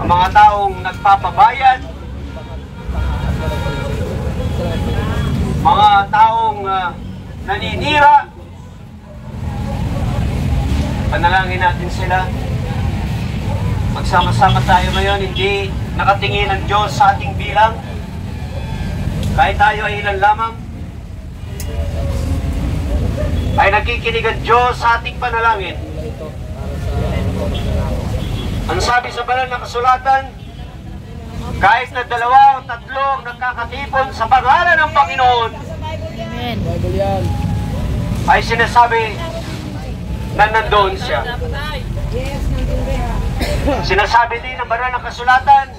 ang mga taong nagpapabayad, mga taong naninira. Panalangin natin sila. Magsama-sama tayo ngayon, hindi nakatingin ang Diyos sa ating bilang. Kahit tayo ay ilan lamang, ay nakikinig ang Diyos sa ating panalangin. Ang sabi sa banal na kasulatan, kahit na 2 o 3 nagkakatipon sa pangalan ng Panginoon, Amen. ay sinasabi na nandoon siya. Sinasabi din ng banal na kasulatan,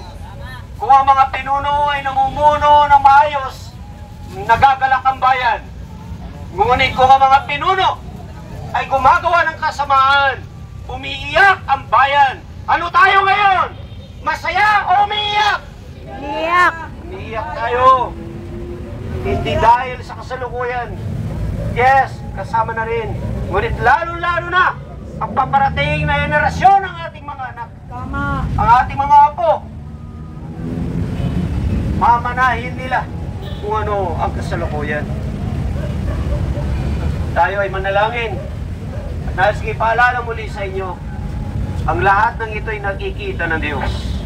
kung ang mga pinuno ay namumuno ng maayos, nagagalak ang bayan. Ngunit kung ang mga pinuno ay gumagawa ng kasamaan, umiiyak ang bayan. Ano tayo ngayon? Masaya o umiiyak? Iyak. Umiiyak tayo. Hindi dahil sa kasalukuyan. Yes, kasama na rin. Ngunit lalo-lalo na ang paparating na henerasyon ng ating mga anak. Tama. Ang ating mga apo. Mamanahin nila kung ano ang kasalukuyan. Tayo ay manalangin. At nais ko ipaalala muli sa inyo, ang lahat ng ito ay nakikita ng Diyos.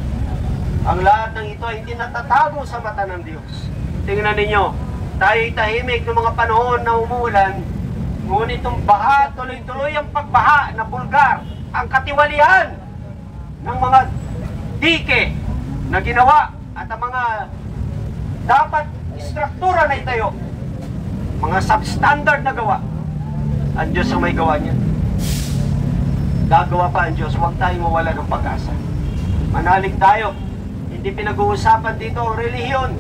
Ang lahat ng ito ay hindi natatago sa mata ng Diyos. Tingnan ninyo, tayo ay tahimik ng mga panahon na umuulan, ngunit itong baha, tuloy-tuloy ang pagbaha na bulgar, ang katiwalian ng mga dike na ginawa at ang mga dapat istruktura na itayo, mga substandard na gawa. Ang Diyos ang may gawa niya. Gagawa pa ang Diyos, huwag tayong mawala ng pag-asa. Manalig tayo. Hindi pinag-uusapan dito ang relihiyon.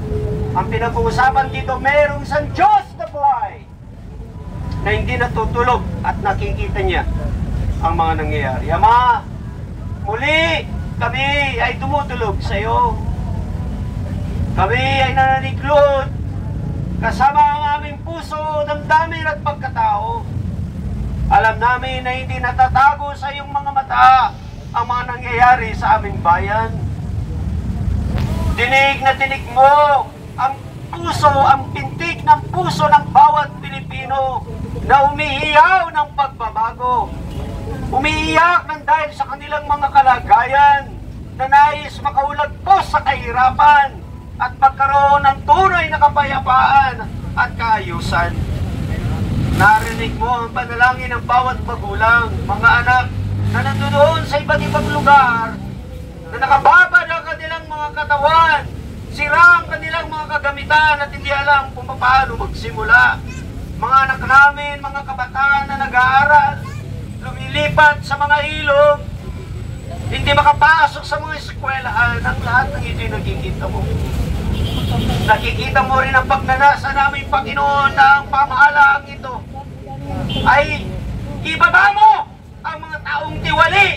Ang pinag-uusapan dito, mayroong isang Diyos na buhay na hindi natutulog at nakikita niya ang mga nangyayari. Ama, muli kami ay tumutulog sa iyo. Kami ay nananiklod kasama ang aming puso, damdamin at pagkatao. Alam namin na hindi natatago sa iyong mga mata ang mga nangyayari sa aming bayan. Dinig na dinig mo ang puso, ang pintig ng puso ng bawat Pilipino na umiiyaw ng pagbabago. Umiiyak ng dahil sa kanilang mga kalagayan na nais makaulagpos sa kahirapan at magkaroon ng tunay na kapayapaan at kaayusan. Narinig mo ang panalangin ng bawat magulang, mga anak na nandoon sa iba't ibang lugar, na nakababad ang kanilang mga katawan, sira ang kanilang mga kagamitan at hindi alam kung paano magsimula. Mga anak namin, mga kabataan na nag-aaral, lumilipat sa mga ilog, hindi makapasok sa mga eskwelahan, ang lahat ng ito'y nakikita mo. Nakikita mo rin ang pagnanasa namin, Panginoon, na ang pamahalaang ito ay ibaba mo ang mga taong tiwali.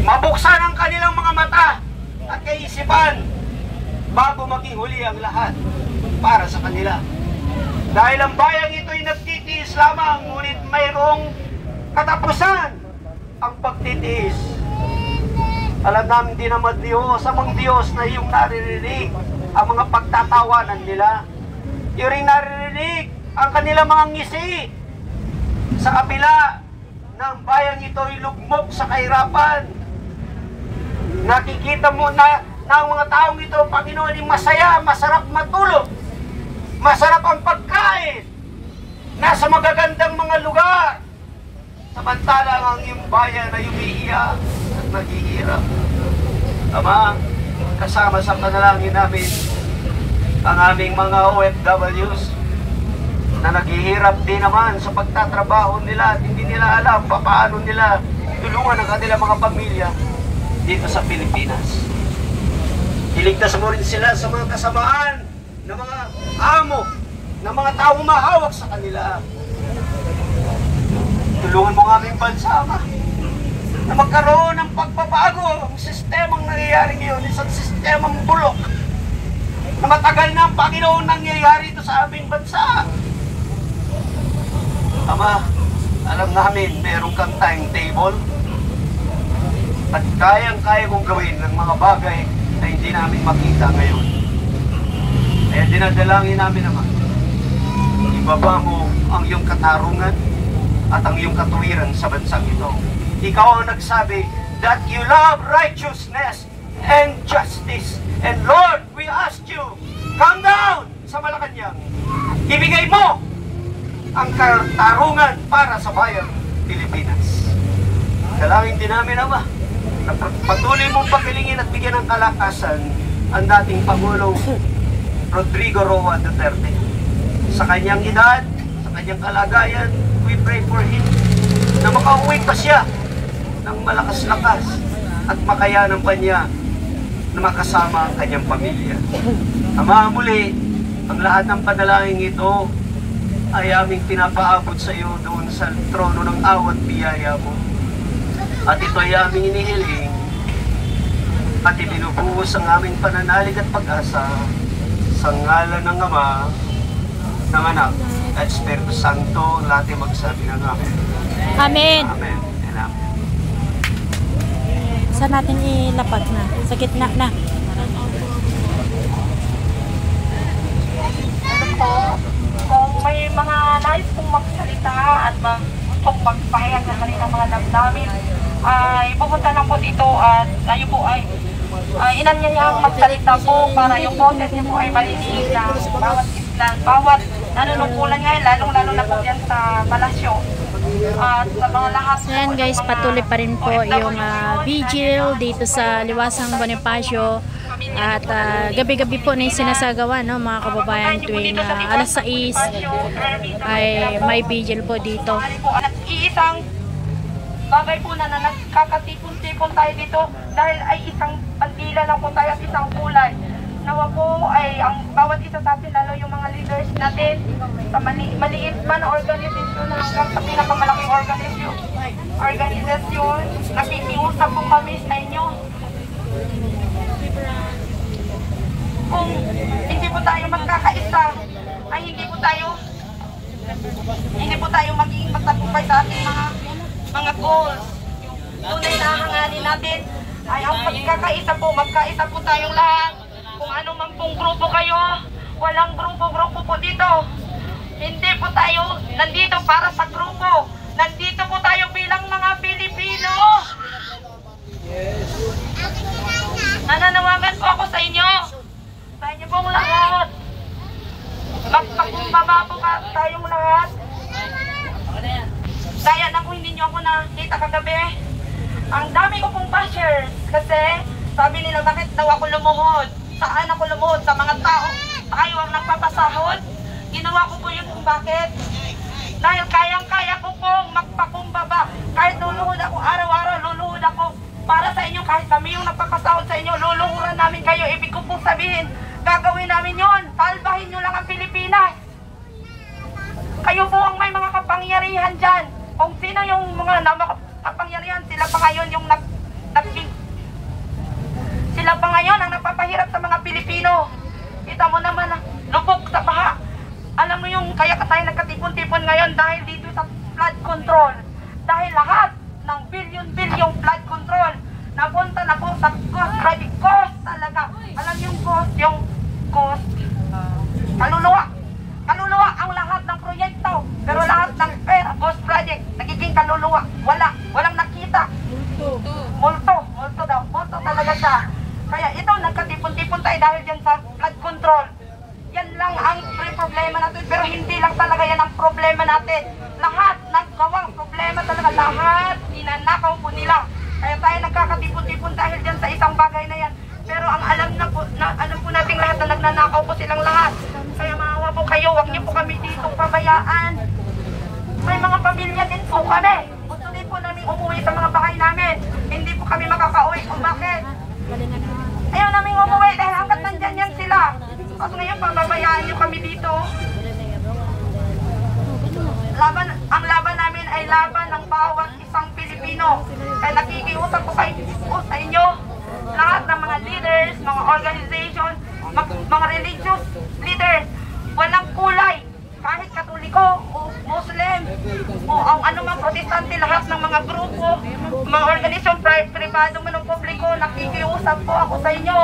Mabuksan ang kanilang mga mata at kaisipan bago maging huli ang lahat para sa kanila. Dahil ang bayang ito ay nagtitiis lamang, ngunit mayroong katapusan ang pagtitiis. Alam namin din naman Diyos, amang Diyos na iyong naririnig ang mga pagtatawanan nila. Iyong rin naririnig ang kanilang mga ngisi sa kabila ng bayang ito ay lugmok sa kahirapan. Nakikita mo na ang mga taong ito, Panginoon, ay masaya, masarap matulog, masarap ang pagkain, nasa magagandang mga lugar. Samantalang ang iyong bayan ay umiiyak at naghihirap. Ama, kasama sa panalangin namin ang aming mga OFWs na naghihirap din naman sa pagtatrabaho nila at hindi nila alam paano nila tulungan ang kanilang mga pamilya dito sa Pilipinas. Iligtas mo rin sila sa mga kasamaan ng mga amo, ng mga tao mahawak sa kanila. Tulungan mo ang aming bansa, Ama, na magkaroon ng pagbabago. Ang sistemang nangyayari ngayon, isang sistemang bulok na matagal na ang Panginoon nangyayari ito sa aming bansa. Ama, Alam namin, meron kang timetable. At kayang-kaya kong gawin ng mga bagay na hindi namin makita ngayon. Kaya dinadalangin namin naman, ibaba mo ang iyong katarungan at ang iyong katuwiran sa bansang ito. Ikaw ang nagsabi that you love righteousness and justice. And Lord, we ask you, come down sa Malacanang. Ibigay mo ang katarungan para sa bayang Pilipinas. Dalangin din namin, Ama, na patuloy mong pagalingin at bigyan ng kalakasan ang dating Pangulong Rodrigo Roa Duterte. Sa kanyang edad, sa kanyang kalagayan, we pray for him na makauwi pa siya ng malakas-lakas at makayanan pa niya na makasama ang kanyang pamilya. Ama, muli, ang lahat ng panalangin ito ay aming pinapaabot sa iyo doon sa trono ng awat biyaya mo. At ito ay aming inihiling at ibinubuhos ang aming pananalig at pag-asa sa ngalan ng Ama, ng Anak, at Espiritu Santo, lahat ay magsabi ng Amen. Amen. Amen and Amen. Saan natin ilapat na? Sa gitna na. Kung may mga nais pong magsalita at kung magpahayag sa kanilang mga damdamin, ay pupunta lang po dito at tayo po ay inanyayang magsalita po para yung boses niyo po ay malinig ng bawat islan, bawat nanunungkulan ngayon, lalong-lalo na po yan sa palasyo. At sa mga lahat. So yan guys, patuloy pa rin po yung vigil dito sa Liwasang Bonifacio. At gabi-gabi po na yung sinasagawa, no, mga kababayan, tuwing alas 6 ay may vigil po dito. At iisang bagay po na nagkakatipon-tipon tayo dito dahil ay isang bandila lang po tayo at isang kulay. Nawa po ay ang bawat isa sa atin, lalo yung mga leaders natin sa maliit man na organisasyon hanggang sa pinakamalaking organisasyon, nakikiusap po kami sa inyo. Kung hindi po tayo magkakaisa, ay hindi po tayo magiging magtagumpay sa ating mga goals. Tunay na hanganin natin ay ang pagkakaisa po, magkaisa po tayong lahat. Kung ano man pong grupo kayo, walang grupo-grupo po dito. Hindi po tayo nandito para sa grupo. Nandito po tayo bilang mga Pilipino. Nananawagan po ako sa inyo. Sa inyo pong lahat. Magpakumbaba po tayong lahat. Gaya na kung hindi nyo ako nakita kagabi. Ang dami ko pong bashers. Kasi sabi nila, bakit daw ako lumuhod? Saan ako lumuhod? Sa mga tao tayo ang nagpapasahod. Ginawa ko po yun kung bakit. Dahil kayang-kaya ko pong magpakumbaba. Kahit luluhod ako, araw-araw luluhod ako para sa inyo. Kahit kami yung nagpapasahod sa inyo, luluhuran namin kayo. Ibig ko pong sabihin, gagawin namin yun. Salbahin nyo lang ang Pilipinas. Kayo po ang may mga kapangyarihan dyan. Kung sino yung mga kapangyarihan, sila pa ngayon yung sila pa ngayon ang nagpapahirap sa mga Pilipino. Kita mo naman, lubog sa baha. Alam mo yung kaya tayo nagkatipon-tipon ngayon dahil dito sa flood control. Dahil lahat ng bilyon-bilyong flood control napunta na po sa cost. Grabe, cost talaga. Alam yung cost, kaluluwa. Kaluluwa ang lahat ng proyekto. Pero lahat ng pera, cost project, nagiging kaluluwa. Walang nakita. Multo daw. Multo talaga siya. Kaya ito, nagkatipon-tipon tayo dahil dyan sa flood control. Yan lang ang problema natin, pero hindi lang talaga yan ang problema natin. Lahat nagawang problema talaga, lahat ninanakaw po nila. Kaya tayo nagkakatipon-tipon dahil dyan sa isang bagay na yan. Pero ang alam po nating lahat na nagnanakaw po silang lahat. Kaya maawa po kayo, huwag niyo po kami dito pabayaan. May mga pamilya din po kami. Gusto din po namin umuwi sa mga bahay namin. Hindi po kami makakauwi kung bakit. Ayaw namin umuwi dahil hanggat nandyan yan sila. Kasi ngayon, pababayaan nyo kami dito. Ang laban namin ay laban ng bawat isang Pilipino. Kaya nakikiusap ko sa inyo, lahat ng mga leaders, mga organization, mga religious leaders, walang kulay. Kahit Katoliko o Muslim, o ang anumang protestante, lahat ng mga grupo, mga organisasyon, privado man o publiko, nakikiusap po ako sa inyo.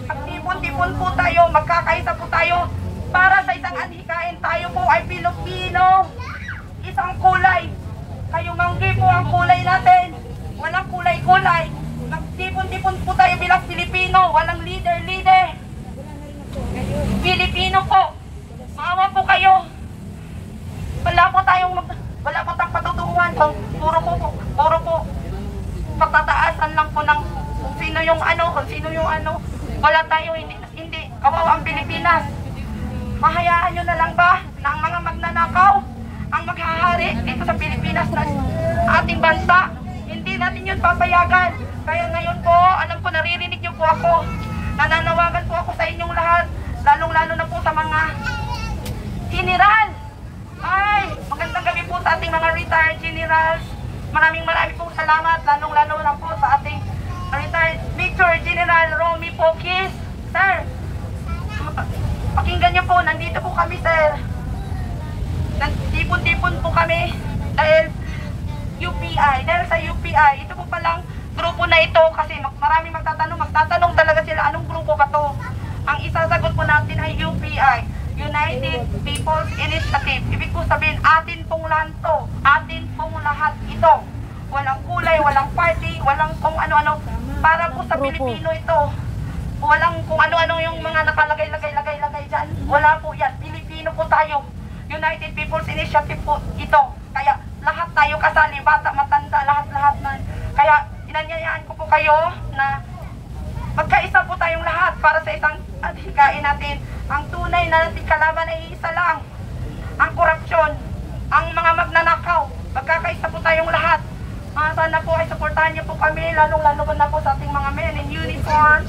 Magtipon-tipon po tayo, magkakaisa po tayo para sa isang adhikain. Tayo po ay Pilipino, isang kulay. Kayo manggi po ang kulay natin, walang kulay-kulay. Magtipon-tipon po tayo bilang Pilipino, walang leader-leader. Pilipino po, maawa po kayo. Wala po tayong patutunguhan. Puro po pagtataasan lang po ng kung sino yung ano. Wala tayo, hindi. Kawawa ang Pilipinas. Mahayaan nyo na lang ba na ang mga magnanakaw ang maghahari dito sa Pilipinas na ating bansa? Hindi natin yun papayagan. Kaya ngayon po, alam ko naririnig nyo po ako. Nananawagan po ako sa inyong lahat. Lalong-lalo na po sa mga general. Ay, magandang gabi po sa ating mga retired generals. Maraming pong salamat. Lalong-lalo na po sa ating retired Major General Romy Pokis. Sir, pakinggan niyo po, nandito po kami, sir. Tipon-tipon po kami dahil dahil sa UPI, ito po palang grupo na ito kasi maraming magtatanong talaga sila, anong grupo ba to? Ang isasagot po natin ay UPI, United People's Initiative. Ibig po sabihin, atin pong lahat to, atin pong lahat ito. Walang kulay, walang party, walang kung ano-ano. Para po sa Pilipino ito. Walang kung ano-ano yung mga nakalagay-lagay dyan. Wala po yan. Pilipino po tayo. United People's Initiative po ito. Kaya lahat tayo kasali, bata, matanda, lahat-lahat na. Kaya inanyayaan ko po kayo na magkaisa po tayong lahat para sa isang adhikain natin. Ang tunay na nating kalaban ay isa lang. Ang korupsyon, ang mga magnanakaw. Magkakaisa po tayong lahat. Sana po ay suportahan niyo po kami, lalong-lalo na po sa ating mga men in uniform,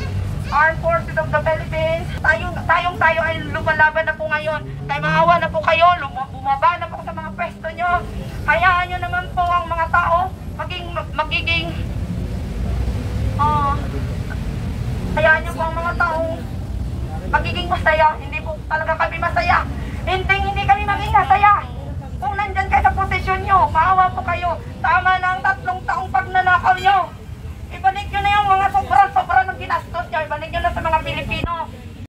Armed Forces of the Philippines. Tayo ay lumalaban na po ngayon. Kaya maawa na po kayo, bumaba na po sa mga pwesto nyo. Hayaan nyo naman po ang mga tao hayaan nyo po ang mga tao magiging masaya. Hindi po talaga kami masaya. Hindi kami maging masaya. Kung nandyan kayo sa posisyon nyo, maawa po kayo. Tama na ang 3 taong pagnanakaw nyo. Ibalik nyo na yung mga sobra ng ginastos nyo. Ibalik nyo na sa mga Pilipino.